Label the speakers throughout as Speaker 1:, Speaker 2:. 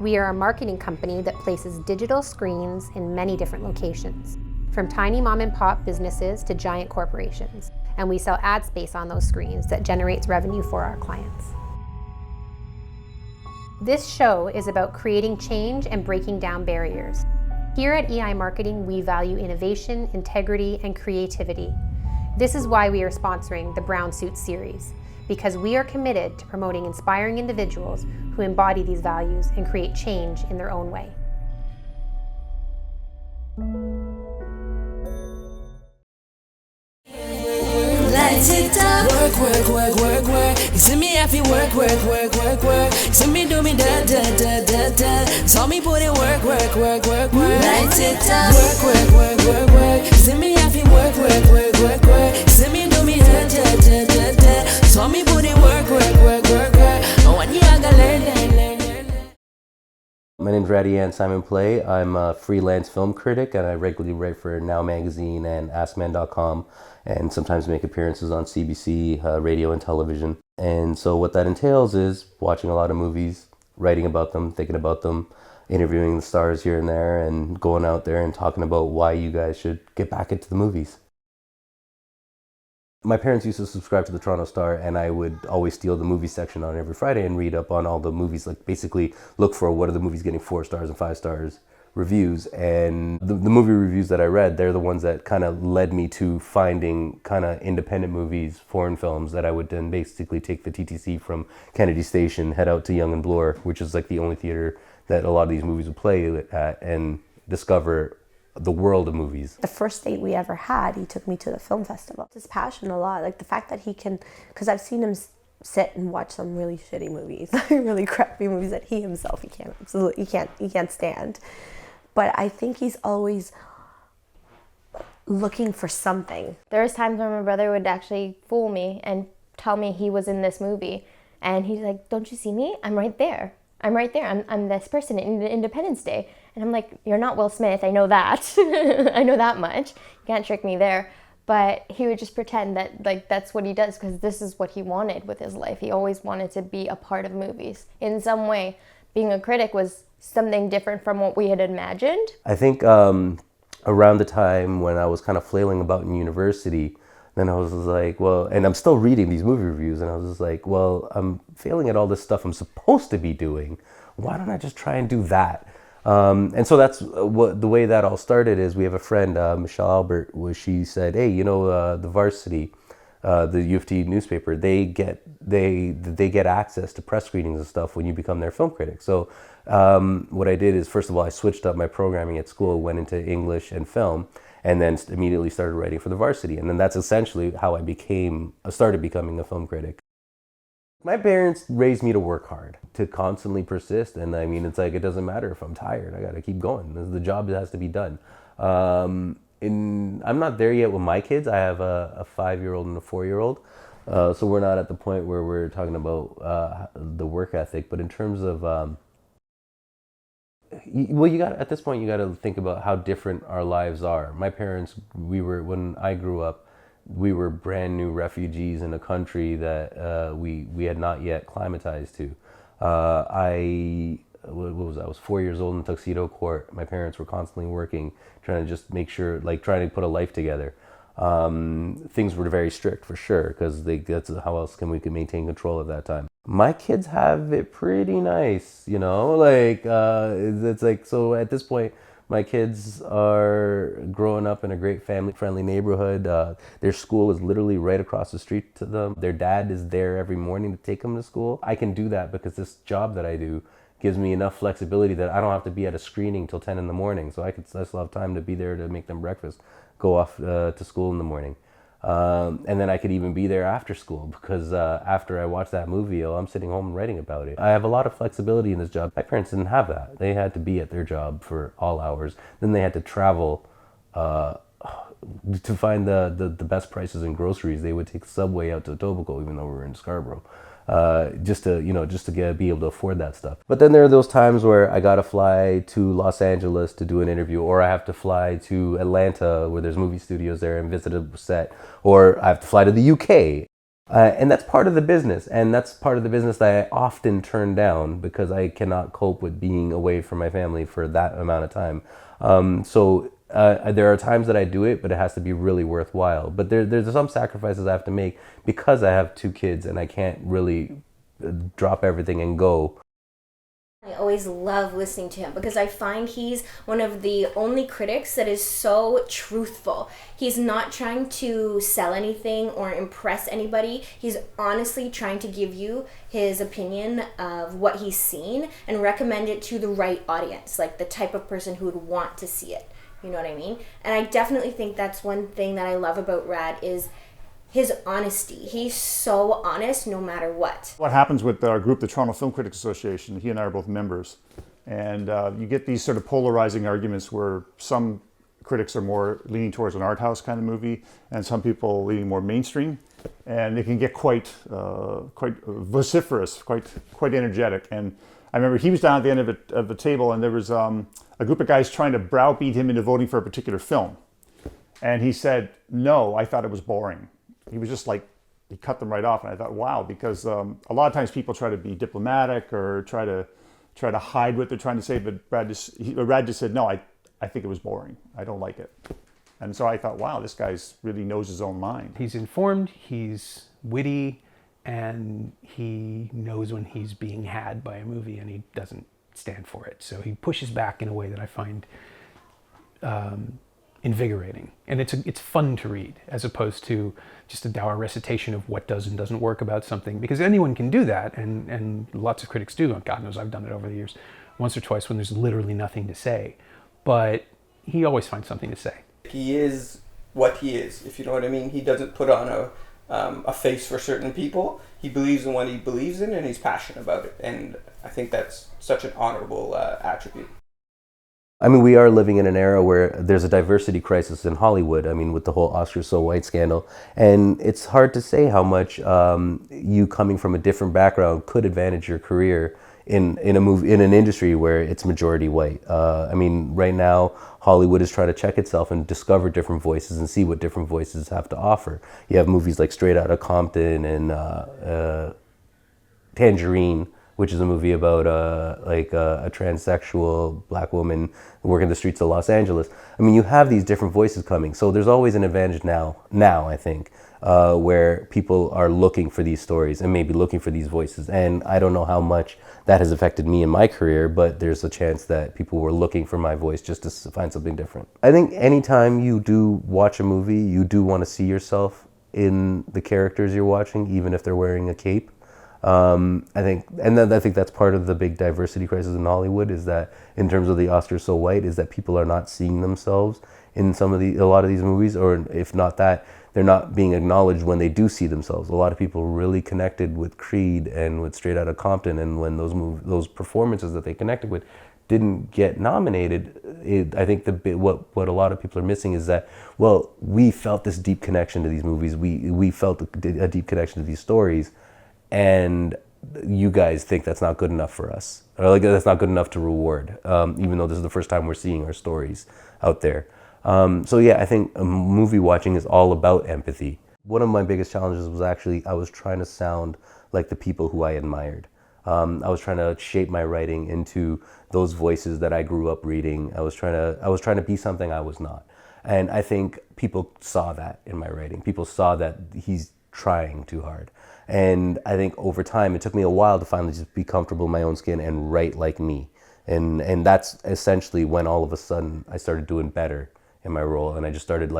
Speaker 1: We are a marketing company that places digital screens in many different locations, from tiny mom and pop businesses to giant corporations, and we sell ad space on those screens that generates revenue for our clients. This show is about creating change and breaking down barriers. Here at EI Marketing, we value innovation, integrity, and creativity. This is why we are sponsoring the Brown Suit series, because we are committed to promoting inspiring individuals who embody these values and create change in their own way.
Speaker 2: Work. You see me happy work. You see me do me da. Saw me put in work. Lights it up. Work. You see me happy work. You see me do me da. Saw me put in work. Oh, when you gotta learn.
Speaker 3: My name is Radheyan Simonpillai. I'm a freelance film critic, and I regularly write for Now Magazine and AskMen.com, and sometimes make appearances on CBC, radio and television. And so what that entails is watching a lot of movies, writing about them, thinking about them, interviewing the stars here and there, and going out there and talking about why you guys should get back into the movies. My parents used to subscribe to the Toronto Star, and I would always steal the movie section on every Friday and read up on all the movies, like basically look for what are the movies getting 4 stars and 5 stars reviews. And the movie reviews that I read, they're the ones that kind of led me to finding kind of independent movies, foreign films, that I would then basically take the TTC from Kennedy Station, head out to Yonge and Bloor, which is like the only theater that a lot of these movies would play at, and discover the world of movies.
Speaker 4: The first date we ever had, he took me to the film festival. His passion a lot, like the fact that he can, because I've seen him sit and watch some really shitty movies, really crappy movies that he can't stand. But I think he's always looking for something.
Speaker 5: There was times when my brother would actually fool me and tell me he was in this movie, and he's like, "Don't you see me? I'm right there. I'm this person in Independence Day." And I'm like, "You're not Will Smith, I know that." I know that much. You can't trick me there. But he would just pretend that like that's what he does, because this is what he wanted with his life. He always wanted to be a part of movies. In some way, being a critic was something different from what we had imagined.
Speaker 3: I think around the time when I was kind of flailing about in university, then I was like, well, and I'm still reading these movie reviews, and I was just like, well, I'm failing at all this stuff I'm supposed to be doing. Why don't I just try and do that? And so that's what the way that all started is we have a friend, Michelle Albert, where she said, hey, you know, the Varsity, the U of T newspaper, they get access to press screenings and stuff when you become their film critic. So what I did is, first of all, I switched up my programming at school, went into English and film, and then immediately started writing for the Varsity. And then that's essentially how I started becoming a film critic. My parents raised me to work hard, to constantly persist. And I mean, it's like, it doesn't matter if I'm tired, I got to keep going. The job has to be done. I'm not there yet with my kids. I have a 5-year-old and a 4-year-old. So we're not at the point where we're talking about the work ethic. But in terms of, at this point, you got to think about how different our lives are. My parents, when I grew up, we were brand new refugees in a country that we had not yet climatized to. I was 4 years old in Tuxedo Court. My parents were constantly working, trying to just make sure, like trying to put a life together. Things were very strict for sure, because that's how else we could maintain control at that time. My kids have it pretty nice, you know, like it's like, so at this point, my kids are growing up in a great family-friendly neighborhood. Their school is literally right across the street to them. Their dad is there every morning to take them to school. I can do that because this job that I do gives me enough flexibility that I don't have to be at a screening till 10 in the morning. So I still have time to be there to make them breakfast, go off to school in the morning. And then I could even be there after school, because after I watch that movie, I'm sitting home and writing about it. I have a lot of flexibility in this job. My parents didn't have that. They had to be at their job for all hours. Then they had to travel to find the best prices in groceries. They would take the subway out to Etobicoke, even though we were in Scarborough, just to be able to afford that stuff. But then there are those times where I gotta fly to Los Angeles to do an interview, or I have to fly to Atlanta where there's movie studios there and visit a set, or I have to fly to the UK. And that's part of the business, and that's part of the business that I often turn down because I cannot cope with being away from my family for that amount of time. There are times that I do it, but it has to be really worthwhile. But there's some sacrifices I have to make because I have 2 kids and I can't really drop everything and go.
Speaker 5: I always love listening to him because I find he's one of the only critics that is so truthful. He's not trying to sell anything or impress anybody. He's honestly trying to give you his opinion of what he's seen and recommend it to the right audience, like the type of person who would want to see it. You know what I mean? And I definitely think that's one thing that I love about Rad is his honesty. He's so honest no matter what.
Speaker 6: What happens with our group, the Toronto Film Critics Association, he and I are both members, and you get these sort of polarizing arguments where some critics are more leaning towards an art house kind of movie and some people leaning more mainstream, and they can get quite vociferous, quite energetic. And I remember he was down at the end of the table and there was a group of guys trying to browbeat him into voting for a particular film. And he said, no, I thought it was boring. He was just like, he cut them right off. And I thought, wow, because a lot of times people try to be diplomatic or try to hide what they're trying to say. But Rad just said, no, I think it was boring. I don't like it. And so I thought, wow, this guy's really knows his own mind.
Speaker 7: He's informed, he's witty, and he knows when he's being had by a movie and he doesn't stand for it. So he pushes back in a way that I find invigorating, and it's fun to read as opposed to just a dour recitation of what does and doesn't work about something, because anyone can do that, and lots of critics do. God knows I've done it over the years once or twice when there's literally nothing to say, but he always finds something to say.
Speaker 8: He is what he is, if you know what I mean. He doesn't put on a face for certain people. He believes in what he believes in and he's passionate about it, and I think that's such an honorable attribute.
Speaker 3: I mean, we are living in an era where there's a diversity crisis in Hollywood. I mean, with the whole Oscar So White scandal. And it's hard to say how much you coming from a different background could advantage your career in an industry where it's majority white. I mean, right now, Hollywood is trying to check itself and discover different voices and see what different voices have to offer. You have movies like Straight Outta Compton and Tangerine, which is a movie about a transsexual black woman working the streets of Los Angeles. I mean, you have these different voices coming. So there's always an advantage now I think, where people are looking for these stories and maybe looking for these voices. And I don't know how much that has affected me in my career, but there's a chance that people were looking for my voice just to find something different. I think anytime you do watch a movie, you do want to see yourself in the characters you're watching, even if they're wearing a cape. I think that's part of the big diversity crisis in Hollywood, is that in terms of the Oscar So White, is that people are not seeing themselves in a lot of these movies, or if not that, they're not being acknowledged when they do see themselves. A lot of people really connected with Creed and with Straight Outta Compton, and when those performances that they connected with didn't get nominated, I think what a lot of people are missing is that, well, we felt this deep connection to these movies, we felt a deep connection to these stories, and you guys think that's not good enough for us, or like that's not good enough to reward, even though this is the first time we're seeing our stories out there. So yeah, I think movie watching is all about empathy. One of my biggest challenges was actually I was trying to sound like the people who I admired. I was trying to shape my writing into those voices that I grew up reading. I was trying to be something I was not, and I think people saw that in my writing. People saw that he's trying too hard. And I think over time, it took me a while to finally just be comfortable in my own skin and write like me. And that's essentially when all of a sudden I started doing better in my role. And I just started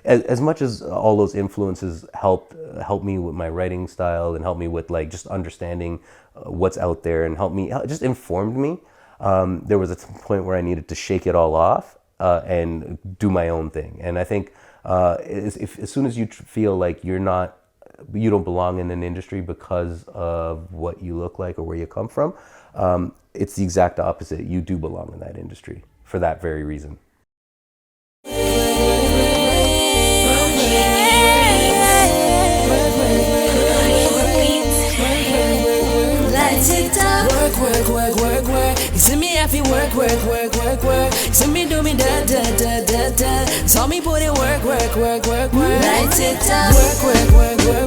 Speaker 3: as much as all those influences helped me with my writing style and helped me with just understanding what's out there and just informed me. There was a point where I needed to shake it all off and do my own thing. And I think as soon as you feel like you don't belong in an industry because of what you look like or where you come from, it's the exact opposite. You do belong in that industry for that very reason.
Speaker 2: You see me have to work. You see me do me da. Saw me put in work. Light it up. Work.